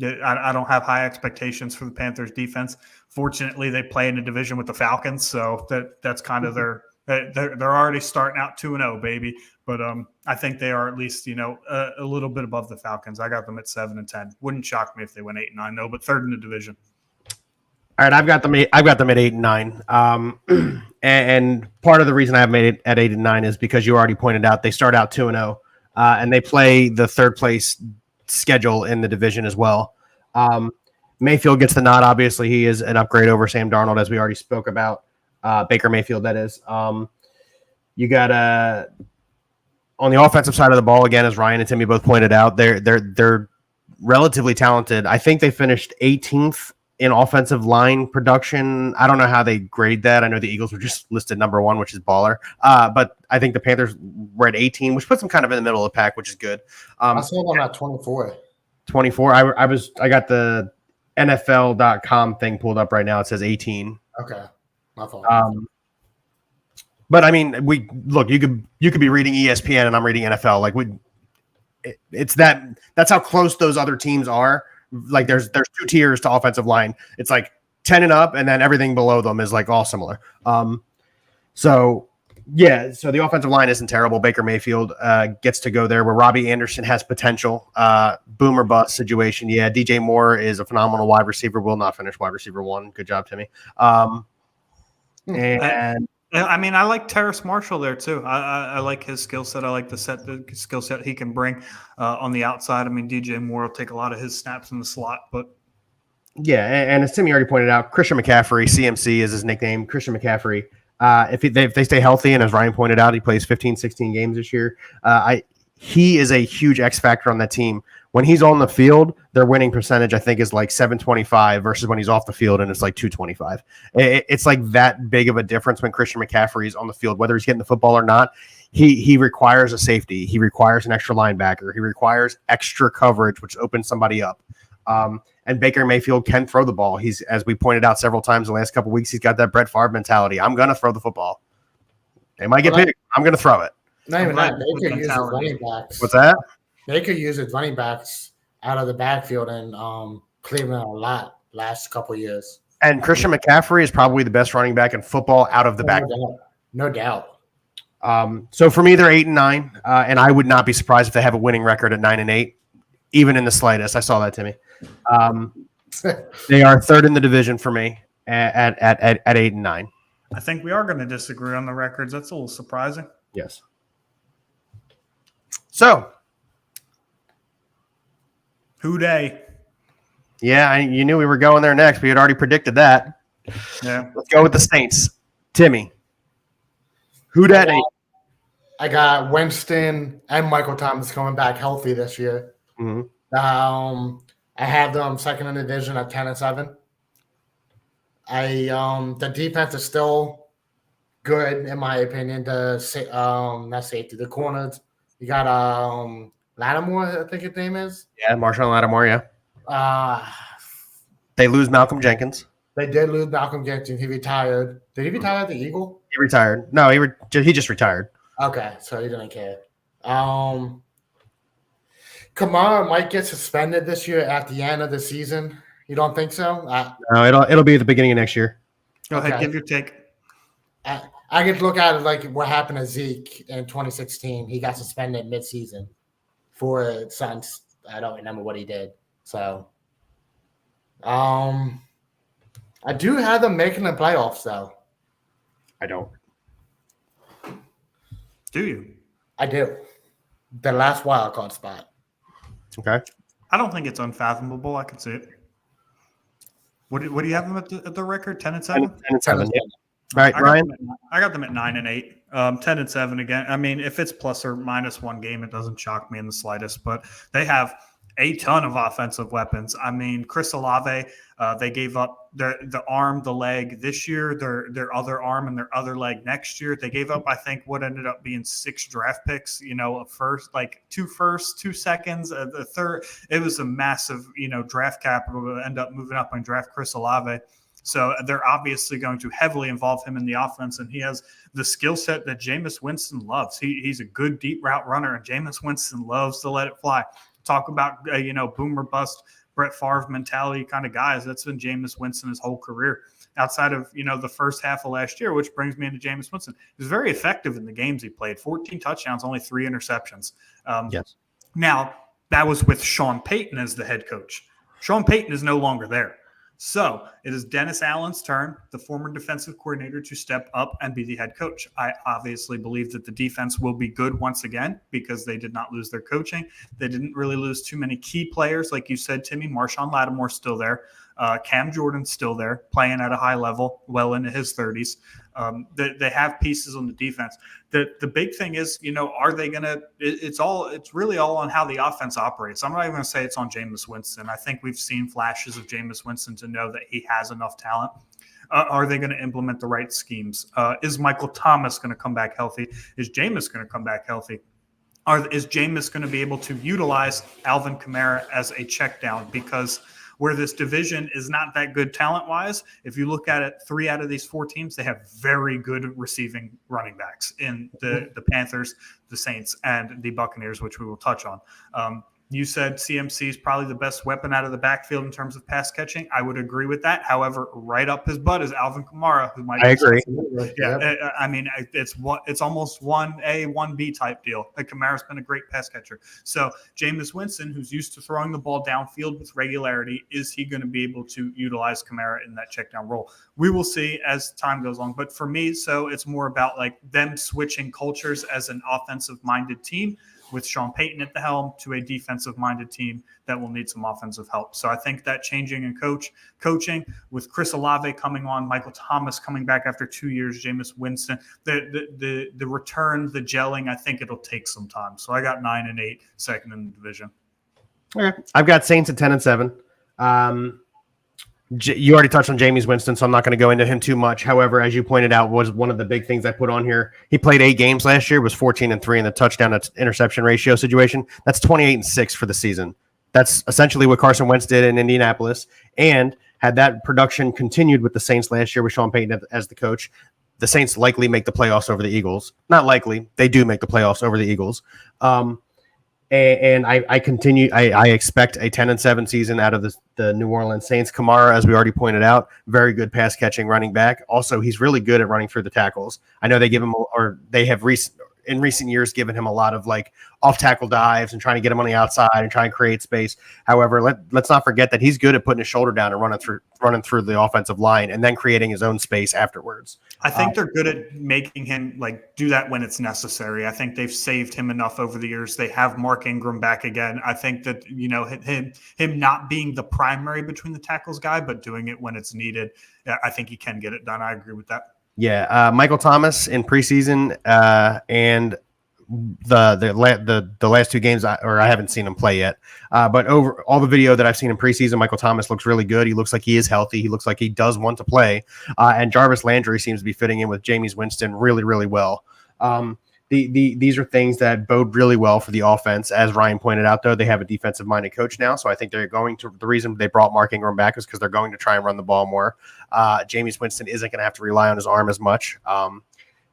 I don't have high expectations for the Panthers defense. Fortunately, they play in a division with the Falcons, so that's kind of they're already starting out 2-0, baby. But I think they are at least a little bit above the Falcons. I got them at 7-10. Wouldn't shock me if they went 8-9 though, but 3rd in the division. All right, I've got them. I've got them at 8 and 9. And part of the reason I have made it at 8 and 9 is because you already pointed out they start out 2-0, and they play the third place schedule in the division as well. Mayfield gets the nod. Obviously, he is an upgrade over Sam Darnold, as we already spoke about. Baker Mayfield, that is. You got on the offensive side of the ball again, as Ryan and Timmy both pointed out, they're relatively talented. I think they finished 18th in offensive line production. I don't know how they grade that. I know the Eagles were just listed number 1, which is baller. But I think the Panthers were at 18, which puts them kind of in the middle of the pack, which is good. I saw them at 24. 24. I got the NFL.com thing pulled up right now. It says 18. Okay, my fault. But I mean, you could be reading ESPN and I'm reading NFL. Like that's how close those other teams are. Like there's 2 tiers to offensive line. It's like 10 and up, and then everything below them is like all similar. So the offensive line isn't terrible. Baker Mayfield gets to go there where Robbie Anderson has potential. Boom or bust situation. Yeah, DJ Moore is a phenomenal wide receiver. Will not finish wide receiver 1. Good job, Timmy. And I mean, I like Terrace Marshall there too. I like his skill set. I like the skill set he can bring on the outside. I mean, DJ Moore will take a lot of his snaps in the slot, but yeah. And as Timmy already pointed out, Christian McCaffrey, CMC is his nickname. Christian McCaffrey. If they stay healthy, and as Ryan pointed out, he plays 15, 16 games this year. He is a huge X factor on that team. When he's on the field, their winning percentage, I think, is like 725 versus when he's off the field and it's like 225. It's like that big of a difference when Christian McCaffrey is on the field, whether he's getting the football or not. He requires a safety. He requires an extra linebacker. He requires extra coverage, which opens somebody up. And Baker Mayfield can throw the ball. He's, as we pointed out several times the last couple of weeks, he's got that Brett Favre mentality. I'm going to throw the football. They might get big. I'm going to throw it. Not even that. Baker uses running backs. What's that? Baker uses running backs out of the backfield in Cleveland a lot last couple of years. And Christian McCaffrey is probably the best running back in football out of the backfield. No doubt. So for me, they're 8 and 9, and I would not be surprised if they have a winning record at 9 and 8, even in the slightest. I saw that, Timmy. They are third in the division for me at 8 and 9. I think we are going to disagree on the records. That's a little surprising. Yes. So, who dey? Yeah, you knew we were going there next. We had already predicted that. Yeah. Let's go with the Saints. Timmy. Who dat? I got Winston and Michael Thomas coming back healthy this year. Mm-hmm. I have them second in the division at 10 and 7. The defense is still good in my opinion. Not safety, the corners. You got Lattimore, I think his name is. Yeah, Marshawn Lattimore. Yeah. They lose Malcolm Jenkins. They did lose Malcolm Jenkins. He retired. Did he retire at the Eagle? He retired. No, he just retired. Okay, so he didn't care. Kamara might get suspended this year at the end of the season. You don't think so? No, it'll be at the beginning of next year. Go ahead, give your take. I get to look at it like what happened to Zeke in 2016. He got suspended mid-season for some. I don't remember what he did. So, I do have them making the playoffs, though. I don't. Do you? I do. The last wild card spot. Okay. I don't think it's unfathomable. I can see it. What do you have them at the record? 10 and 7? 10 and 7. Yeah. All right, Ryan. I got them at 9 and 8. 10 and 7 again. I mean, if it's plus or minus one game, it doesn't shock me in the slightest. But they have a ton of offensive weapons. I mean, Chris Olave, they gave up the arm, the leg this year, their other arm and their other leg next year. They gave up, I think, what ended up being 6 draft picks, a first, like 2 firsts, 2 seconds, the third. It was a massive, draft capital to end up moving up and draft Chris Olave. So they're obviously going to heavily involve him in the offense, and he has the skill set that Jameis Winston loves. He's a good deep route runner, and Jameis Winston loves to let it fly. Talk about, boom or bust, Brett Favre mentality kind of guys. That's been Jameis Winston his whole career. Outside of, the first half of last year, which brings me into Jameis Winston. He was very effective in the games he played. 14 touchdowns, only 3 interceptions. Yes. Now, that was with Sean Payton as the head coach. Sean Payton is no longer there. So it is Dennis Allen's turn, the former defensive coordinator, to step up and be the head coach. I obviously believe that the defense will be good once again because they did not lose their coaching. They didn't really lose too many key players. Like you said, Timmy, Marshawn Lattimore's still there. Cam Jordan's still there, playing at a high level, well into his 30s. They have pieces on the defense. The big thing is, are they going to? It's really all on how the offense operates. I'm not even going to say it's on Jameis Winston. I think we've seen flashes of Jameis Winston to know that he has enough talent. Are they going to implement the right schemes? Is Michael Thomas going to come back healthy? Is Jameis going to come back healthy? Is Jameis going to be able to utilize Alvin Kamara as a check down? Because where this division is not that good talent-wise, if you look at it, 3 out of these 4 teams, they have very good receiving running backs in the Panthers, the Saints, and the Buccaneers, which we will touch on. You said CMC is probably the best weapon out of the backfield in terms of pass catching. I would agree with that. However, right up his butt is Alvin Kamara, who might. I agree. Yeah, I mean, it's almost 1A, 1B type deal. Kamara's been a great pass catcher. So Jameis Winston, who's used to throwing the ball downfield with regularity, is he going to be able to utilize Kamara in that check down role? We will see as time goes on. But for me, so it's more about like them switching cultures as an offensive-minded team, with Sean Payton at the helm, to a defensive-minded team that will need some offensive help. So I think that changing in coaching with Chris Olave coming on, Michael Thomas coming back after 2 years, Jameis Winston, the return, the gelling, I think it'll take some time. So I got 9-8, second in the division. Okay. I've got Saints at 10-7. You already touched on Jameis Winston, so I'm not going to go into him too much. However, as you pointed out, was one of the big things I put on here. He played 8 games last year, was 14-3 in the touchdown to interception ratio situation. That's 28-6 for the season. That's essentially what Carson Wentz did in Indianapolis. And had that production continued with the Saints last year with Sean Payton as the coach, the Saints likely make the playoffs over the Eagles. Not likely. They do make the playoffs over the Eagles. And I expect a 10-7 season out of the New Orleans Saints. Kamara, as we already pointed out, very good pass catching running back. Also, he's really good at running through the tackles. I know they give him, or they have in recent years given him a lot of like off tackle dives and trying to get him on the outside and try and create space. However, let's not forget that he's good at putting his shoulder down and running through the offensive line and then creating his own space afterwards. I think they're good at making him like do that when it's necessary. I think they've saved him enough over the years. They have Mark Ingram back again. I think that, him not being the primary between the tackles guy, but doing it when it's needed. I think he can get it done. I agree with that. Yeah, Michael Thomas in preseason and the last 2 games, I haven't seen him play yet. But over all the video that I've seen in preseason, Michael Thomas looks really good. He looks like he is healthy. He looks like he does want to play. And Jarvis Landry seems to be fitting in with Jameis Winston really, really well. These are things that bode really well for the offense. As Ryan pointed out, though, they have a defensive-minded coach now, so I think they're going to. The reason they brought Mark Ingram back is because they're going to try and run the ball more. Jameis Winston isn't going to have to rely on his arm as much,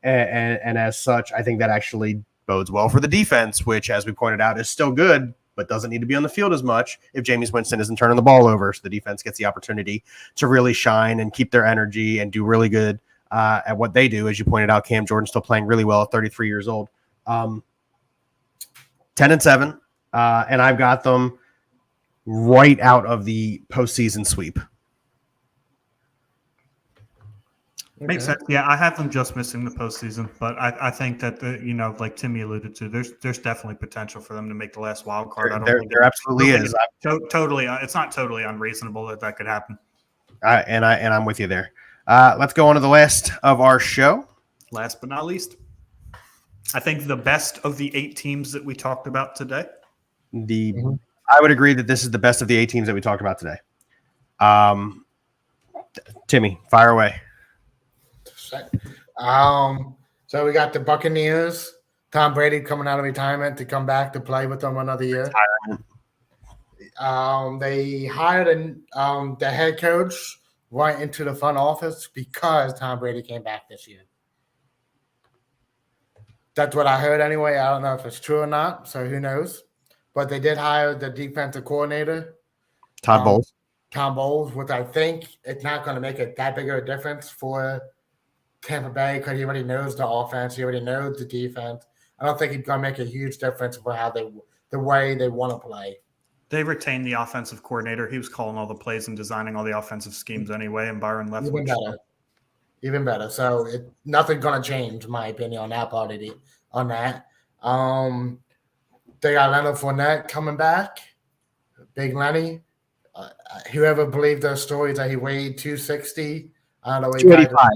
and as such, I think that actually bodes well for the defense, which, as we pointed out, is still good, but doesn't need to be on the field as much if Jameis Winston isn't turning the ball over. So the defense gets the opportunity to really shine and keep their energy and do really good at what they do. As you pointed out, Cam Jordan still playing really well at 33 years old. 10-7, and I've got them right out of the postseason sweep. Makes sense. Yeah, I have them just missing the postseason, but I think that like Timmy alluded to, there's definitely potential for them to make the last wild card. There absolutely is. Totally, it's not totally unreasonable that could happen. And I'm with you there. Let's go on to the last of our show. Last but not least, I think the best of the 8 teams that we talked about today. I would agree that this is the best of the 8 teams that we talked about today. Timmy, fire away. So we got the Buccaneers. Tom Brady coming out of retirement to come back to play with them another year. They hired the head coach right into the front office because Tom Brady came back this year. That's what I heard anyway. I don't know if it's true or not, so who knows. But they did hire the defensive coordinator. Todd Bowles, which I think it's not going to make it that big of a difference for Tampa Bay because he already knows the offense. He already knows the defense. I don't think it's going to make a huge difference for how the way they want to play. They retained the offensive coordinator. He was calling all the plays and designing all the offensive schemes anyway, and Byron Leftwich. Even better. So nothing's gonna change, in my opinion, on that part of on that. They got Leonard Fournette coming back. Big Lenny. Whoever believed those stories that he weighed 260. I don't know. 285.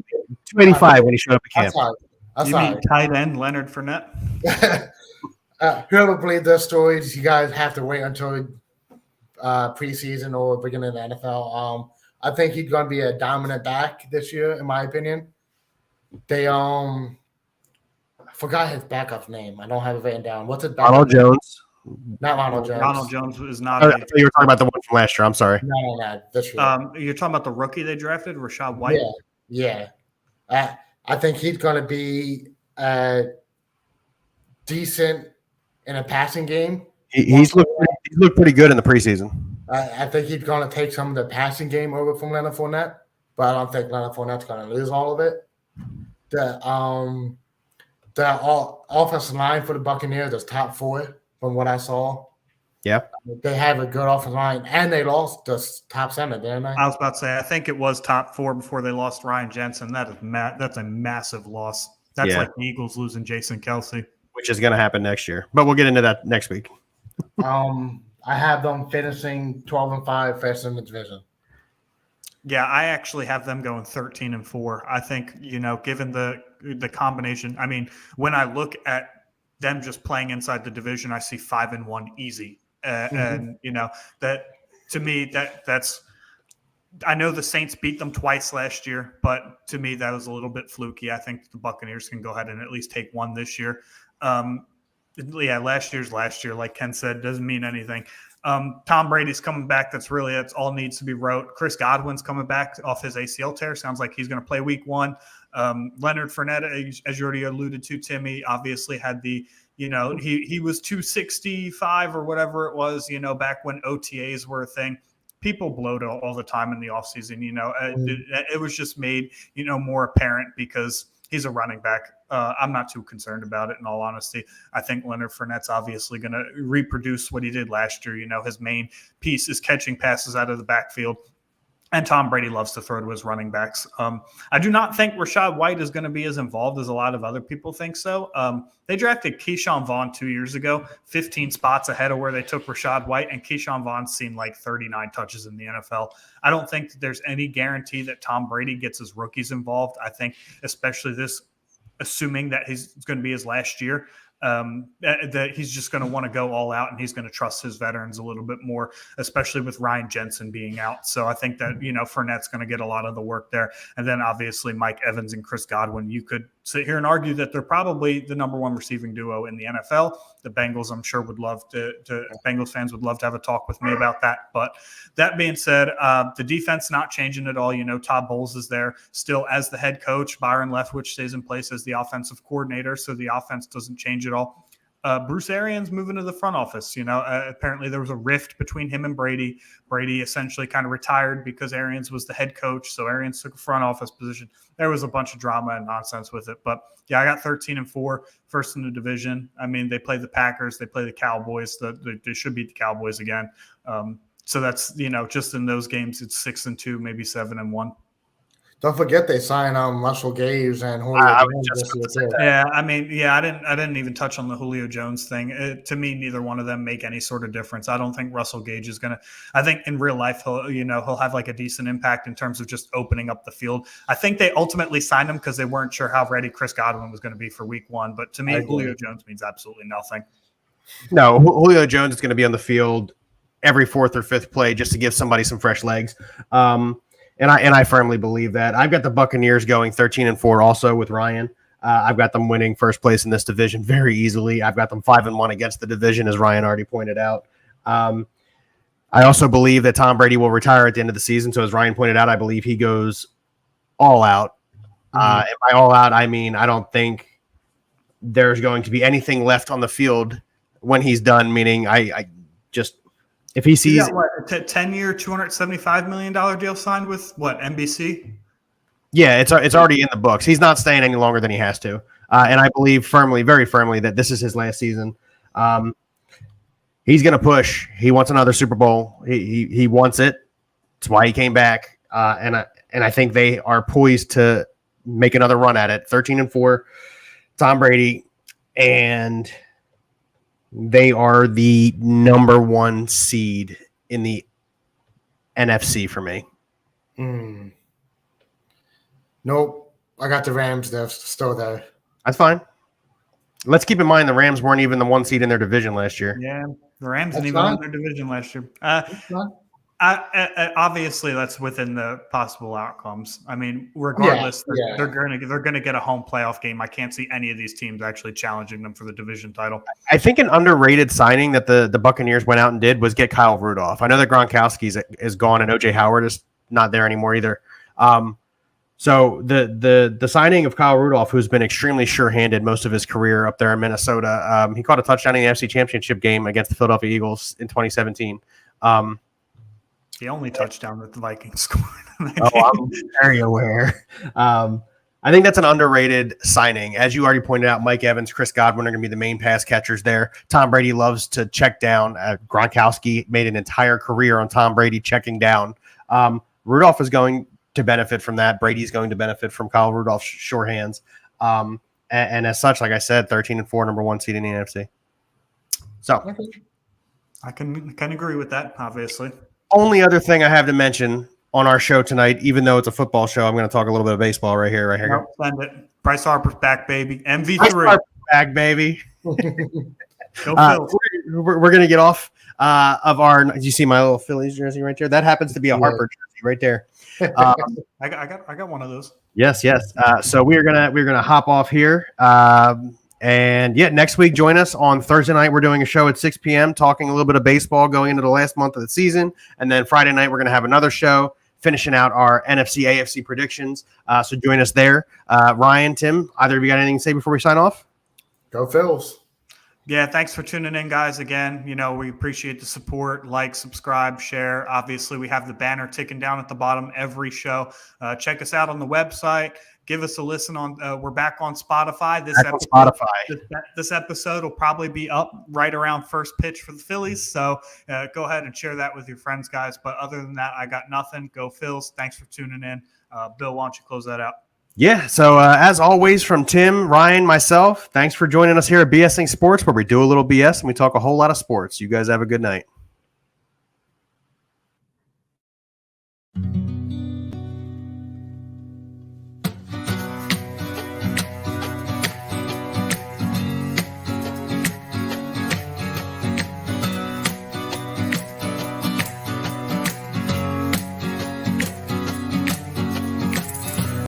285 when he showed up at camp. You mean tight end Leonard Fournette? Whoever believed those stories, you guys have to wait until preseason or beginning of the NFL. I think he's going to be a dominant back this year, in my opinion. They I forgot his backup's name. I don't have it written down. What's it? Ronald Jones. Not Ronald Jones. Ronald Jones is not. I thought you were talking about the one from last year. I'm sorry. No. This year. You're talking about the rookie they drafted, Rachaad White. Yeah. I think he's going to be decent in a passing game. He's looked pretty good in the preseason. I think he's going to take some of the passing game over from Leonard Fournette, but I don't think Leonard Fournette's going to lose all of it. The offensive line for the Buccaneers is top 4 from what I saw. Yeah. They have a good offensive line, and they lost the top center, didn't they? I was about to say, I think it was top 4 before they lost Ryan Jensen. That's a massive loss. That's like the Eagles losing Jason Kelce. Which is going to happen next year. But we'll get into that next week. I have them finishing 12-5 first in the division. Yeah, I actually have them going 13-4. I think, given the combination, I mean, when I look at them just playing inside the division, I see 5-1 easy. And that to me, that's I know the Saints beat them twice last year, but to me, that was a little bit fluky. I think the Buccaneers can go ahead and at least take one this year. Last year's last year, like Ken said, doesn't mean anything. Tom Brady's coming back. That's all needs to be wrote. Chris Godwin's coming back off his ACL tear. Sounds like he's going to play week 1. Leonard Fournette, as you already alluded to, Timmy, obviously had the, he was 265 or whatever it was, back when OTAs were a thing. People bloat all the time in the offseason, it was just made, more apparent because he's a running back. I'm not too concerned about it, in all honesty. I think Leonard Fournette's obviously going to reproduce what he did last year. His main piece is catching passes out of the backfield. And Tom Brady loves to throw to his running backs. I do not think Rachaad White is going to be as involved as a lot of other people think so. They drafted Keyshawn Vaughn 2 years ago, 15 spots ahead of where they took Rachaad White, and Keyshawn Vaughn's seen like 39 touches in the NFL. I don't think that there's any guarantee that Tom Brady gets his rookies involved. I think especially this, assuming that he's going to be his last year, that he's just going to want to go all out, and he's going to trust his veterans a little bit more, especially with Ryan Jensen being out. So I think that, Fournette's going to get a lot of the work there. And then obviously Mike Evans and Chris Godwin, you could sit here and argue that they're probably the number 1 receiving duo in the NFL. The Bengals, I'm sure, Bengals fans would love to have a talk with me about that. But that being said, the defense not changing at all. Todd Bowles is there still as the head coach. Byron Leftwich stays in place as the offensive coordinator, so the offense doesn't change at all. Bruce Arians moving to the front office. Apparently there was a rift between him and Brady. Brady essentially kind of retired because Arians was the head coach, so Arians took a front office position. There was a bunch of drama and nonsense with it. But, yeah, I got 13-4, first in the division. I mean, they play the Packers. They play the Cowboys. They should beat the Cowboys again. So that's, just in those games, it's 6-2, maybe 7-1. Don't forget they signed Russell Gage and Julio Jones. I didn't even touch on the Julio Jones thing. To me, neither one of them make any sort of difference. I don't think Russell Gage is going to. I think in real life he'll have like a decent impact in terms of just opening up the field. I think they ultimately signed him because they weren't sure how ready Chris Godwin was going to be for week 1. But to me, Julio Jones means absolutely nothing. No, Julio Jones is going to be on the field every 4th or 5th play just to give somebody some fresh legs. And I firmly believe that. I've got the Buccaneers going 13-4 also with Ryan. I've got them winning first place in this division very easily. I've got them 5-1 against the division, as Ryan already pointed out. I also believe that Tom Brady will retire at the end of the season. So as Ryan pointed out, I believe he goes all out. And by all out, I mean I don't think there's going to be anything left on the field when he's done, meaning I just – if he sees a 10-year, $275 million deal signed with NBC? Yeah, it's already in the books. He's not staying any longer than he has to. And I believe very firmly that this is his last season. He's he's going to push. He wants another Super Bowl. He wants it. That's why he came back. And I think they are poised to make another run at it. 13-4, Tom Brady, and they are the number 1 seed in the NFC for me. Nope. I got the Rams. They're still there. That's fine. Let's keep in mind the Rams weren't even the 1 seed in their division last year. Yeah, the Rams didn't even win their division last year. Obviously, that's within the possible outcomes. I mean, regardless, they're going to get a home playoff game. I can't see any of these teams actually challenging them for the division title. I think an underrated signing that the Buccaneers went out and did was get Kyle Rudolph. I know that Gronkowski is gone and O.J. Howard is not there anymore either. So the signing of Kyle Rudolph, who's been extremely sure-handed most of his career up there in Minnesota, he caught a touchdown in the NFC Championship game against the Philadelphia Eagles in 2017. The only touchdown that the Vikings scored. I'm very aware. I think that's an underrated signing. As you already pointed out, Mike Evans, Chris Godwin are going to be the main pass catchers there. Tom Brady loves to check down. Gronkowski made an entire career on Tom Brady checking down. Rudolph is going to benefit from that. Brady's going to benefit from Kyle Rudolph's sure hands. And as such, like I said, 13-4, number 1 seed in the NFC. So I can agree with that, obviously. Only other thing I have to mention on our show tonight, even though it's a football show, I'm going to talk a little bit of baseball right here. Nope, send it. Bryce Harper's back, baby. MV3. Bryce Harper's back, baby. Go we're going to get off of our – did you see my little Phillies jersey right there? That happens to be a Harper jersey right there. I got one of those. Yes. So we're gonna hop off here. And next week, join us on Thursday night. We're doing a show at 6 p.m. talking a little bit of baseball going into the last month of the season. And then Friday night, we're going to have another show finishing out our NFC, AFC predictions. So join us there. Ryan, Tim, either of you got anything to say before we sign off? Go Phils. Yeah, thanks for tuning in, guys. Again, we appreciate the support. Like, subscribe, share. Obviously, we have the banner ticking down at the bottom every show. Check us out on the website. Give us a listen on. We're back on Spotify. This episode will probably be up right around first pitch for the Phillies. So go ahead and share that with your friends, guys. But other than that, I got nothing. Go Phils. Thanks for tuning in. Bill, why don't you close that out? Yeah, so as always from Tim, Ryan, myself, thanks for joining us here at BSing Sports, where we do a little BS and we talk a whole lot of sports. You guys have a good night.